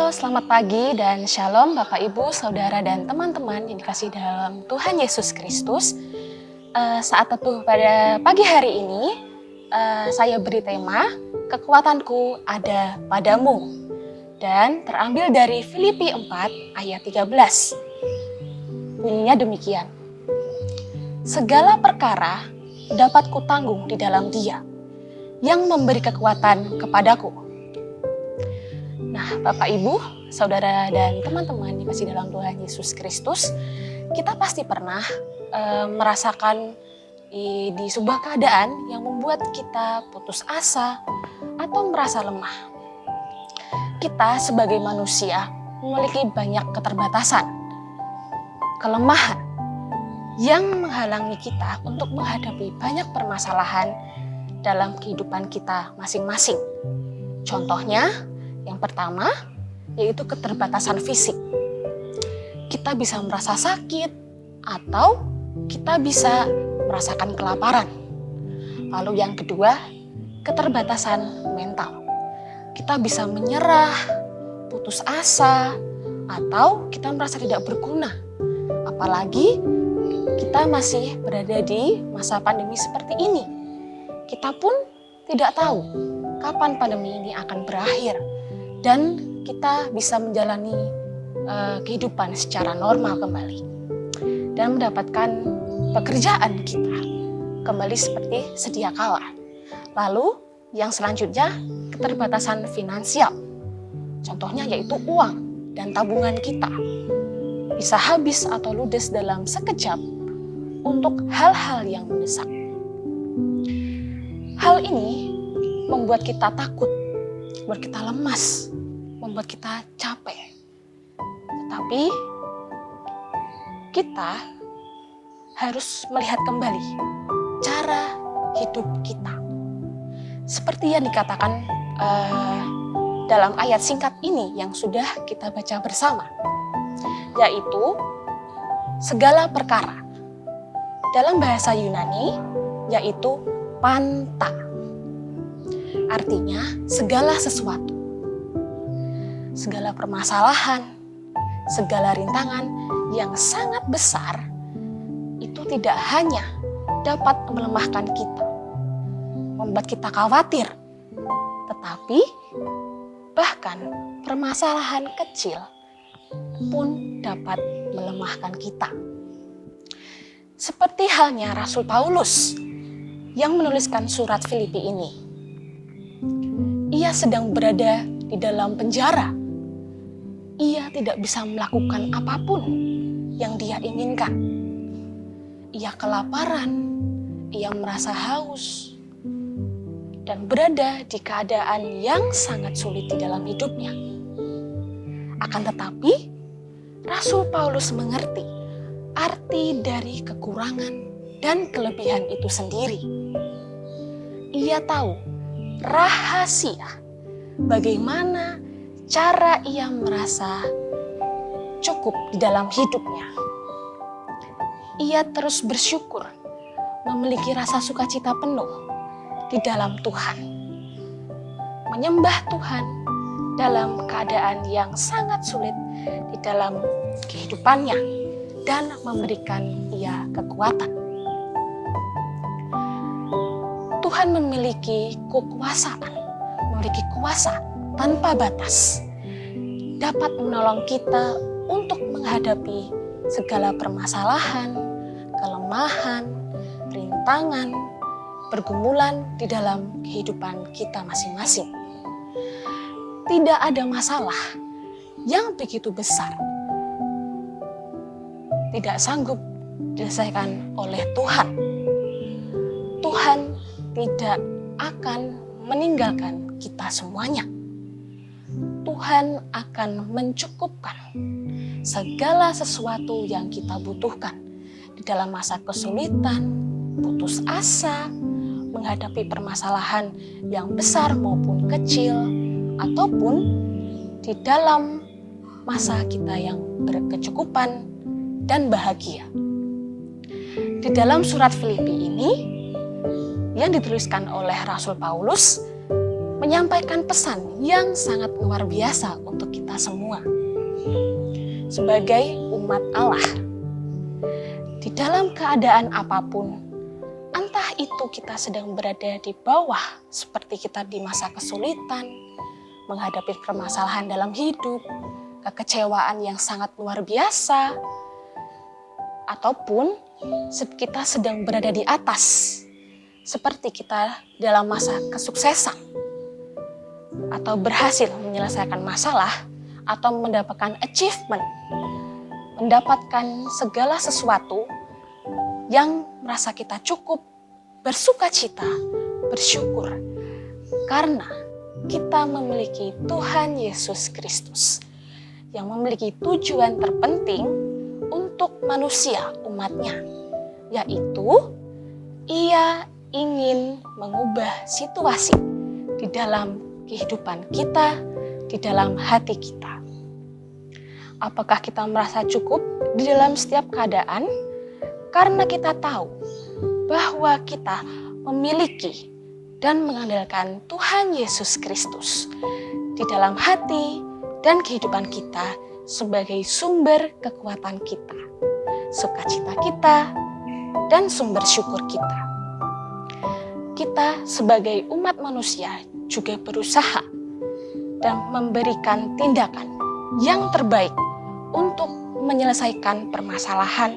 Halo, selamat pagi dan shalom Bapak Ibu, Saudara dan teman-teman yang dikasihi dalam Tuhan Yesus Kristus. Saat teduh pada pagi hari ini, saya beri tema, kekuatanku ada padamu. Dan terambil dari Filipi 4 ayat 13. Bunyinya demikian. Segala perkara dapat kutanggung di dalam Dia yang memberi kekuatan kepadaku. Nah, Bapak Ibu, Saudara dan teman-teman dikasihi dalam Tuhan Yesus Kristus, kita pasti pernah merasakan di sebuah keadaan yang membuat kita putus asa atau merasa lemah. Kita sebagai manusia memiliki banyak keterbatasan, kelemahan yang menghalangi kita untuk menghadapi banyak permasalahan dalam kehidupan kita masing-masing. Contohnya, yang pertama, yaitu keterbatasan fisik. Kita bisa merasa sakit atau kita bisa merasakan kelaparan. Lalu yang kedua, keterbatasan mental. Kita bisa menyerah, putus asa, atau kita merasa tidak berguna. Apalagi kita masih berada di masa pandemi seperti ini. Kita pun tidak tahu kapan pandemi ini akan berakhir. Dan kita bisa menjalani kehidupan secara normal kembali. Dan mendapatkan pekerjaan kita kembali seperti sedia kala. Lalu yang selanjutnya, keterbatasan finansial. Contohnya yaitu uang dan tabungan kita. Bisa habis atau ludes dalam sekejap untuk hal-hal yang mendesak. Hal ini membuat kita takut, membuat kita lemas, membuat kita capek. Tetapi kita harus melihat kembali cara hidup kita. Seperti yang dikatakan dalam ayat singkat ini yang sudah kita baca bersama, yaitu segala perkara. Dalam bahasa Yunani, yaitu panta. Artinya segala sesuatu. Segala permasalahan, segala rintangan yang sangat besar itu tidak hanya dapat melemahkan kita, membuat kita khawatir, tetapi bahkan permasalahan kecil pun dapat melemahkan kita. Seperti halnya Rasul Paulus yang menuliskan surat Filipi ini. Ia sedang berada di dalam penjara. Ia tidak bisa melakukan apapun yang dia inginkan. Ia kelaparan, ia merasa haus, dan berada di keadaan yang sangat sulit di dalam hidupnya. Akan tetapi, Rasul Paulus mengerti arti dari kekurangan dan kelebihan itu sendiri. Ia tahu rahasia bagaimana cara ia merasa cukup di dalam hidupnya. Ia terus bersyukur, memiliki rasa sukacita penuh di dalam Tuhan. Menyembah Tuhan dalam keadaan yang sangat sulit di dalam kehidupannya dan memberikan ia kekuatan. Tuhan memiliki kekuasaan, memiliki kuasa tanpa batas, dapat menolong kita untuk menghadapi segala permasalahan, kelemahan, rintangan, pergumulan di dalam kehidupan kita masing-masing. Tidak ada masalah yang begitu besar, tidak sanggup diselesaikan oleh Tuhan. Tuhan tidak akan meninggalkan kita semuanya. Tuhan akan mencukupkan segala sesuatu yang kita butuhkan di dalam masa kesulitan, putus asa, menghadapi permasalahan yang besar maupun kecil, ataupun di dalam masa kita yang berkecukupan dan bahagia. Di dalam surat Filipi ini yang dituliskan oleh Rasul Paulus menyampaikan pesan yang sangat luar biasa untuk kita semua. Sebagai umat Allah, di dalam keadaan apapun, entah itu kita sedang berada di bawah, seperti kita di masa kesulitan, menghadapi permasalahan dalam hidup, kekecewaan yang sangat luar biasa, ataupun kita sedang berada di atas, seperti kita dalam masa kesuksesan, atau berhasil menyelesaikan masalah, atau mendapatkan achievement, mendapatkan segala sesuatu yang merasa kita cukup, bersuka cita, bersyukur, karena kita memiliki Tuhan Yesus Kristus yang memiliki tujuan terpenting untuk manusia umatnya, yaitu Ia ingin mengubah situasi di dalam kehidupan kita, di dalam hati kita. Apakah kita merasa cukup di dalam setiap keadaan? Karena kita tahu bahwa kita memiliki dan mengandalkan Tuhan Yesus Kristus di dalam hati dan kehidupan kita sebagai sumber kekuatan kita, sukacita kita, dan sumber syukur kita. Kita sebagai umat manusia juga berusaha dan memberikan tindakan yang terbaik untuk menyelesaikan permasalahan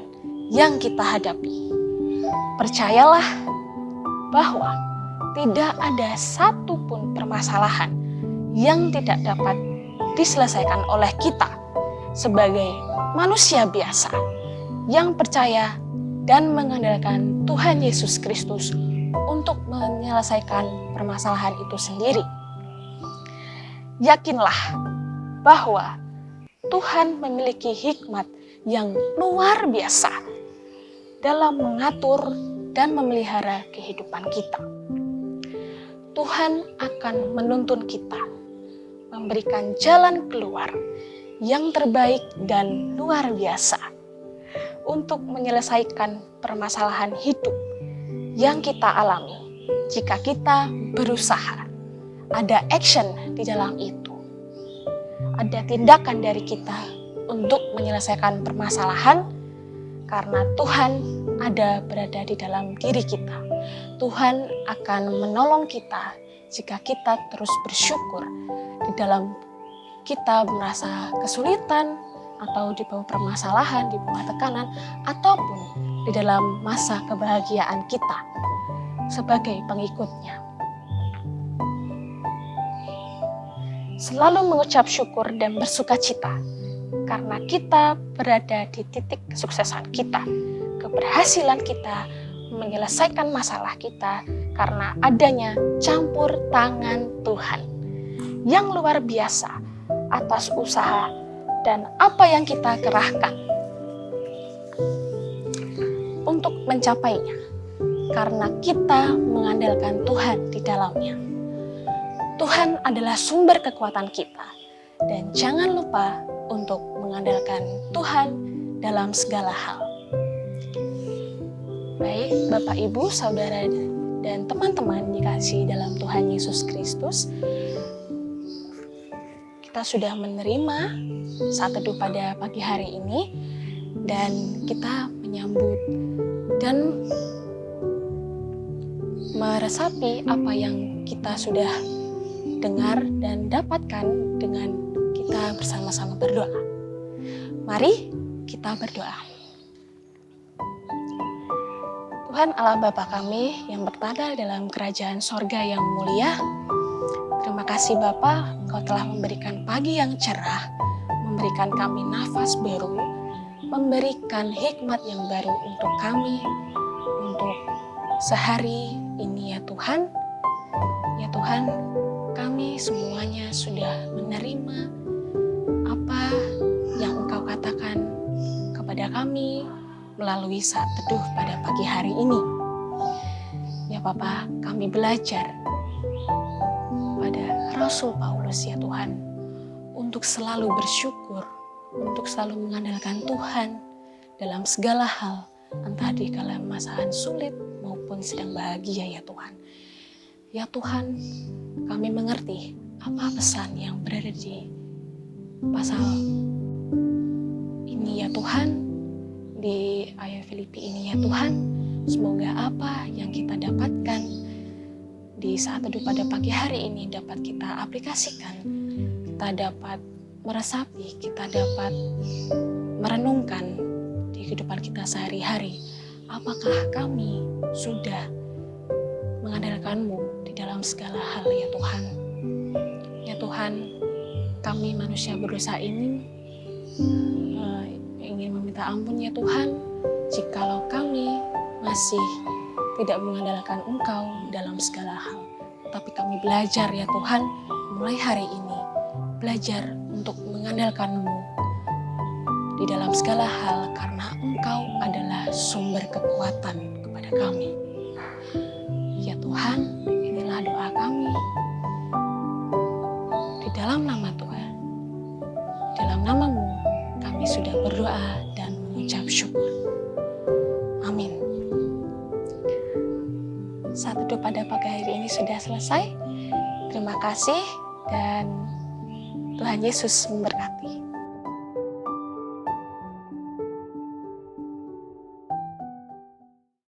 yang kita hadapi. Percayalah bahwa tidak ada satupun permasalahan yang tidak dapat diselesaikan oleh kita sebagai manusia biasa yang percaya dan mengandalkan Tuhan Yesus Kristus untuk menyelesaikan permasalahan itu sendiri. Yakinlah bahwa Tuhan memiliki hikmat yang luar biasa dalam mengatur dan memelihara kehidupan kita. Tuhan akan menuntun kita, memberikan jalan keluar yang terbaik dan luar biasa untuk menyelesaikan permasalahan hidup yang kita alami jika kita berusaha. Ada action di dalam itu. Ada tindakan dari kita untuk menyelesaikan permasalahan karena Tuhan ada berada di dalam diri kita. Tuhan akan menolong kita jika kita terus bersyukur di dalam kita merasa kesulitan atau di bawah permasalahan, di bawah tekanan, ataupun di dalam masa kebahagiaan kita sebagai pengikutnya. Selalu mengucap syukur dan bersuka cita karena kita berada di titik kesuksesan kita, keberhasilan kita, menyelesaikan masalah kita karena adanya campur tangan Tuhan yang luar biasa atas usaha dan apa yang kita kerahkan untuk mencapainya karena kita mengandalkan Tuhan di dalamnya. Tuhan adalah sumber kekuatan kita dan jangan lupa untuk mengandalkan Tuhan dalam segala hal. Baik, Bapak, Ibu, Saudara, dan teman-teman dikasihi dalam Tuhan Yesus Kristus, kita sudah menerima saat teduh pada pagi hari ini dan kita menyambut dan meresapi apa yang kita sudah dengar dan dapatkan dengan kita bersama-sama berdoa. Mari kita berdoa. Tuhan Allah Bapa kami yang bertada dalam kerajaan sorga yang mulia, terima kasih Bapa, Engkau telah memberikan pagi yang cerah, memberikan kami nafas baru, memberikan hikmat yang baru untuk kami, untuk sehari ini ya Tuhan. Ya Tuhan, kami semuanya sudah menerima apa yang Engkau katakan kepada kami melalui saat teduh pada pagi hari ini. Ya Bapa, kami belajar pada Rasul Paulus ya Tuhan, untuk selalu bersyukur, untuk selalu mengandalkan Tuhan dalam segala hal, entah di kala masalah sulit maupun sedang bahagia ya Tuhan. Ya Tuhan, kami mengerti apa pesan yang berada di pasal ini ya Tuhan, di ayat Filipi ini ya Tuhan. Semoga apa yang kita dapatkan di saat teduh pada pagi hari ini dapat kita aplikasikan, kita dapat meresapi, kita dapat merenungkan di kehidupan kita sehari-hari. Apakah kami sudah mengandalkan-Mu di dalam segala hal ya Tuhan. Ya Tuhan, kami manusia berdosa ini ingin meminta ampun ya Tuhan, jikalau kami masih tidak mengandalkan Engkau dalam segala hal. Tapi kami belajar ya Tuhan, mulai hari ini, belajar untuk mengandalkan-Mu di dalam segala hal, karena Engkau adalah sumber kekuatan kepada kami. Ya Tuhan, inilah doa kami. Di dalam nama Tuhan, dalam nama-Mu, kami sudah berdoa dan mengucap syukur. Amin. Saat teduh pada pagi hari ini sudah selesai. Terima kasih dan Tuhan Yesus memberkati.